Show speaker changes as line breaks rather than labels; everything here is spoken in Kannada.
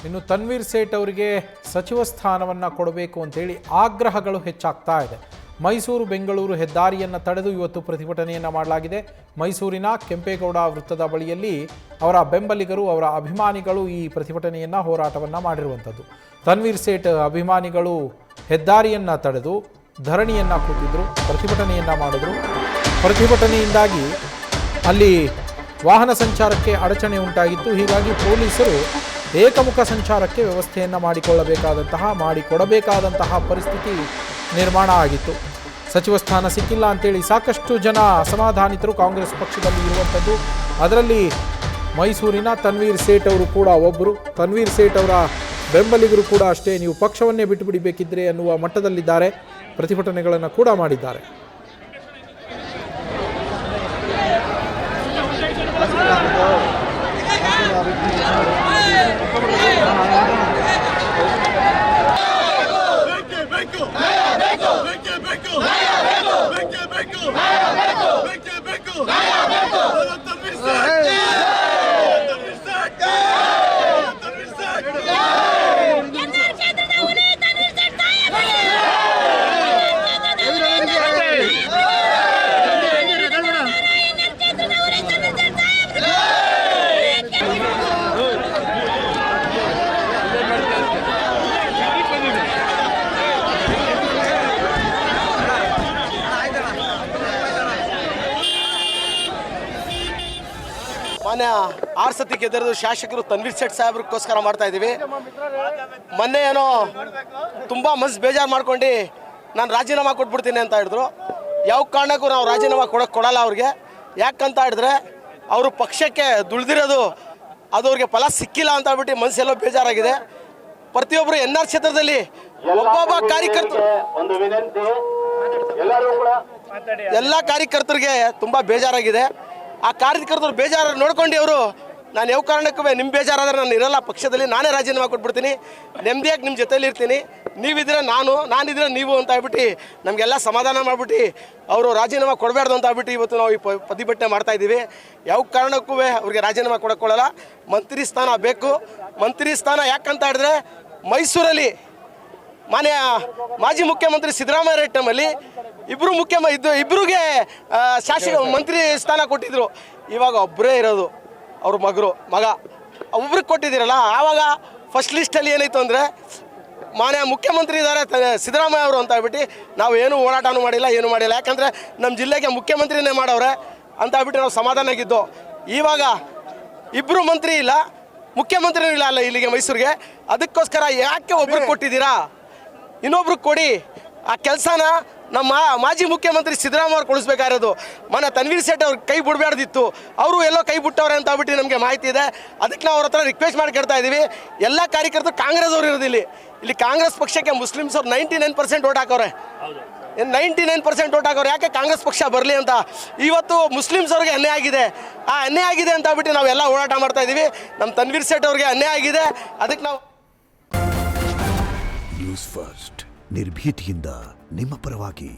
ಇನ್ನು ತನ್ವೀರ್ ಸೇಠ್ ಅವರಿಗೆ ಸಚಿವ ಸ್ಥಾನವನ್ನು ಕೊಡಬೇಕು ಅಂತೇಳಿ ಆಗ್ರಹಗಳು ಹೆಚ್ಚಾಗ್ತಾ ಇದೆ. ಮೈಸೂರು ಬೆಂಗಳೂರು ಹೆದ್ದಾರಿಯನ್ನು ತಡೆದು ಇವತ್ತು ಪ್ರತಿಭಟನೆಯನ್ನು ಮಾಡಲಾಗಿದೆ. ಮೈಸೂರಿನ ಕೆಂಪೇಗೌಡ ವೃತ್ತದ ಬಳಿಯಲ್ಲಿ ಅವರ ಬೆಂಬಲಿಗರು, ಅವರ ಅಭಿಮಾನಿಗಳು ಈ ಪ್ರತಿಭಟನೆಯನ್ನು, ಹೋರಾಟವನ್ನು ಮಾಡಿರುವಂಥದ್ದು. ತನ್ವೀರ್ ಸೇಠ್ ಅಭಿಮಾನಿಗಳು ಹೆದ್ದಾರಿಯನ್ನು ತಡೆದು ಧರಣಿಯನ್ನು ಕೂತಿದ್ರು, ಪ್ರತಿಭಟನೆಯನ್ನು ಮಾಡಿದ್ರು. ಪ್ರತಿಭಟನೆಯಿಂದಾಗಿ ಅಲ್ಲಿ ವಾಹನ ಸಂಚಾರಕ್ಕೆ ಅಡಚಣೆ ಉಂಟಾಗಿತ್ತು. ಹೀಗಾಗಿ ಪೊಲೀಸರು ಏಕಮುಖ ಸಂಚಾರಕ್ಕೆ ವ್ಯವಸ್ಥೆಯನ್ನು ಮಾಡಿಕೊಡಬೇಕಾದಂತಹ ಪರಿಸ್ಥಿತಿ ನಿರ್ಮಾಣ ಆಗಿತ್ತು. ಸಚಿವ ಸ್ಥಾನ ಸಿಕ್ಕಿಲ್ಲ ಅಂತೇಳಿ ಸಾಕಷ್ಟು ಜನ ಅಸಮಾಧಾನಿತರು ಕಾಂಗ್ರೆಸ್ ಪಕ್ಷದಲ್ಲಿ ಇರುವಂಥದ್ದು. ಅದರಲ್ಲಿ ಮೈಸೂರಿನ ತನ್ವೀರ್ ಸೇಠ್ ಅವರು ಕೂಡ ಒಬ್ಬರು. ತನ್ವೀರ್ ಸೇಠ್ ಅವರ ಬೆಂಬಲಿಗರು ಕೂಡ ಅಷ್ಟೇ, ನೀವು ಪಕ್ಷವನ್ನೇ ಬಿಟ್ಟು ಬಿಡಬೇಕಿದ್ರೆ ಅನ್ನುವ ಮಟ್ಟದಲ್ಲಿದ್ದಾರೆ. ಪ್ರತಿಭಟನೆಗಳನ್ನು ಕೂಡ ಮಾಡಿದ್ದಾರೆ.
ಮೊನ್ನೆ 6 ಸತಿ ಗೆದ್ದಿರೋದು ಶಾಸಕರು ತನ್ವೀರ್ ಸೇಠ್ ಸಾಹೇಬ್ರಿಗೋಸ್ಕರ ಮಾಡ್ತಾ ಇದ್ದೀವಿ. ಮೊನ್ನೆ ಏನೋ ತುಂಬ ಮನಸ್ಸು ಬೇಜಾರು ಮಾಡ್ಕೊಂಡು ನಾನು ರಾಜೀನಾಮೆ ಕೊಟ್ಬಿಡ್ತೀನಿ ಅಂತ ಹೇಳಿದ್ರು. ಯಾವ ಕಾರಣಕ್ಕೂ ನಾವು ರಾಜೀನಾಮೆ ಕೊಡಲ್ಲ ಅವ್ರಿಗೆ. ಯಾಕಂತ ಹೇಳಿದ್ರೆ ಅವರು ಪಕ್ಷಕ್ಕೆ ದುಡ್ದಿರೋದು ಅದು ಅವ್ರಿಗೆ ಫಲ ಸಿಕ್ಕಿಲ್ಲ ಅಂತ ಹೇಳ್ಬಿಟ್ಟು ಮನಸ್ಸೆಲ್ಲೋ ಬೇಜಾರಾಗಿದೆ. ಪ್ರತಿಯೊಬ್ಬರು NR ಕ್ಷೇತ್ರದಲ್ಲಿ ಒಬ್ಬೊಬ್ಬ ಕಾರ್ಯಕರ್ತರು, ಎಲ್ಲ ಕಾರ್ಯಕರ್ತರಿಗೆ ತುಂಬ ಬೇಜಾರಾಗಿದೆ. ಆ ಕಾರ್ಯಕರ್ತರು ಬೇಜಾರು ನೋಡ್ಕೊಂಡು ಅವರು, ನಾನು ಯಾವ ಕಾರಣಕ್ಕೂ ನಿಮ್ಮ ಬೇಜಾರಾದ್ರೆ ನಾನು ಇರಲ್ಲ ಪಕ್ಷದಲ್ಲಿ, ನಾನೇ ರಾಜೀನಾಮೆ ಕೊಟ್ಬಿಡ್ತೀನಿ, ನೆಮ್ಮದಿಯಾಗಿ ನಿಮ್ಮ ಜೊತೆಲಿ ಇರ್ತೀನಿ, ನೀವಿದ್ರೆ ನಾನಿದ್ರೆ ನೀವು ಅಂತ ಹೇಳ್ಬಿಟ್ಟು ನಮಗೆಲ್ಲ ಸಮಾಧಾನ ಮಾಡಿಬಿಟ್ಟು ಅವರು ರಾಜೀನಾಮೆ ಕೊಡಬಾರ್ದು ಅಂತ ಹೇಳ್ಬಿಟ್ಟು ಇವತ್ತು ನಾವು ಈ ಪ್ರತಿಭಟನೆ ಮಾಡ್ತಾ ಇದ್ದೀವಿ. ಯಾವ ಕಾರಣಕ್ಕೂ ಅವ್ರಿಗೆ ರಾಜೀನಾಮೆ ಕೊಡೋಕ್ಕೊಳ್ಳಲ್ಲ. ಮಂತ್ರಿ ಸ್ಥಾನ ಬೇಕು. ಮಂತ್ರಿ ಸ್ಥಾನ ಯಾಕಂತ ಹೇಳಿದ್ರೆ ಮೈಸೂರಲ್ಲಿ ಮಾಜಿ ಮುಖ್ಯಮಂತ್ರಿ ಸಿದ್ದರಾಮಯ್ಯ ಟೈಮಲ್ಲಿ ಇಬ್ಬರಿಗೆ ಶಾಸಕ ಮಂತ್ರಿ ಸ್ಥಾನ ಕೊಟ್ಟಿದ್ರು. ಇವಾಗ ಒಬ್ಬರೇ ಇರೋದು, ಅವ್ರ ಮಗ ಒಬ್ರಿಗೆ ಕೊಟ್ಟಿದ್ದೀರಲ್ಲ. ಆವಾಗ ಫಸ್ಟ್ ಲಿಸ್ಟಲ್ಲಿ ಏನಾಯಿತು ಅಂದರೆ ಮಾನ್ಯ ಮುಖ್ಯಮಂತ್ರಿ ಇದ್ದಾರೆ ಸಿದ್ದರಾಮಯ್ಯ ಅವರು ಅಂತ ಹೇಳ್ಬಿಟ್ಟು ನಾವು ಏನು ಹೋರಾಟನೂ ಮಾಡಿಲ್ಲ, ಏನು ಮಾಡಿಲ್ಲ. ಯಾಕಂದರೆ ನಮ್ಮ ಜಿಲ್ಲೆಗೆ ಮುಖ್ಯಮಂತ್ರಿನೇ ಮಾಡವ್ರೆ ಅಂತ ಹೇಳ್ಬಿಟ್ಟು ನಾವು ಸಮಾಧಾನ ಆಗಿದ್ದು. ಇವಾಗ ಇಬ್ಬರು ಮಂತ್ರಿ ಇಲ್ಲ, ಮುಖ್ಯಮಂತ್ರಿನೂ ಇಲ್ಲ ಇಲ್ಲಿಗೆ ಮೈಸೂರಿಗೆ. ಅದಕ್ಕೋಸ್ಕರ ಯಾಕೆ ಒಬ್ರಿಗೆ ಕೊಟ್ಟಿದ್ದೀರಾ? ಇನ್ನೊಬ್ರಿಗೆ ಕೊಡಿ. ಆ ಕೆಲಸನ ನಮ್ಮ ಮಾಜಿ ಮುಖ್ಯಮಂತ್ರಿ ಸಿದ್ದರಾಮಯ್ಯ ಅವ್ರು ಕೊಡಿಸ್ಬೇಕಾಗಿರೋದು. ಮೊನ್ನೆ ತನ್ವೀರ್ ಸೇಠ್ ಅವ್ರು ಕೈ ಬಿಡಬಾರ್ದಿತ್ತು, ಅವರು ಎಲ್ಲೋ ಕೈ ಬಿಟ್ಟವ್ರೆ ಅಂತ ಹೇಳ್ಬಿಟ್ಟು ನಮಗೆ ಮಾಹಿತಿ ಇದೆ. ಅದಕ್ಕೆ ನಾವು ಅವ್ರ ಹತ್ರ ರಿಕ್ವೆಸ್ಟ್ ಮಾಡಿ ಕೇಳ್ತಾ ಇದ್ದೀವಿ. ಎಲ್ಲ ಕಾರ್ಯಕರ್ತರು ಕಾಂಗ್ರೆಸ್ ಅವರು ಇರೋದಿಲ್ಲ. ಇಲ್ಲಿ ಕಾಂಗ್ರೆಸ್ ಪಕ್ಷಕ್ಕೆ ಮುಸ್ಲಿಮ್ಸ್ ಅವ್ರು 99% ಓಟ್ ಹಾಕವ್ರೆ. 99% ಓಟ್ ಹಾಕೋರು. ಯಾಕೆ ಕಾಂಗ್ರೆಸ್ ಪಕ್ಷ ಬರಲಿ ಅಂತ. ಇವತ್ತು ಮುಸ್ಲಿಮ್ಸ್ ಅವ್ರಿಗೆ ಅನ್ಯಾಯ ಆಗಿದೆ. ಆ ಅನ್ಯಾಯ ಆಗಿದೆ ಅಂತ ಹೇಳ್ಬಿಟ್ಟು ನಾವೆಲ್ಲ ಹೋರಾಟ ಮಾಡ್ತಾ ಇದ್ದೀವಿ. ನಮ್ಮ ತನ್ವೀರ್ ಸೇಠ್ ಅವ್ರಿಗೆ ಅನ್ಯಾಯ ಆಗಿದೆ. ಅದಕ್ಕೆ ನಾವು
ನ್ಯೂಸ್ ಫಸ್ಟ್ ನಿರ್ಭೀತಿಯಿಂದ ನಿಮ್ಮ ಪರವಾಗಿ.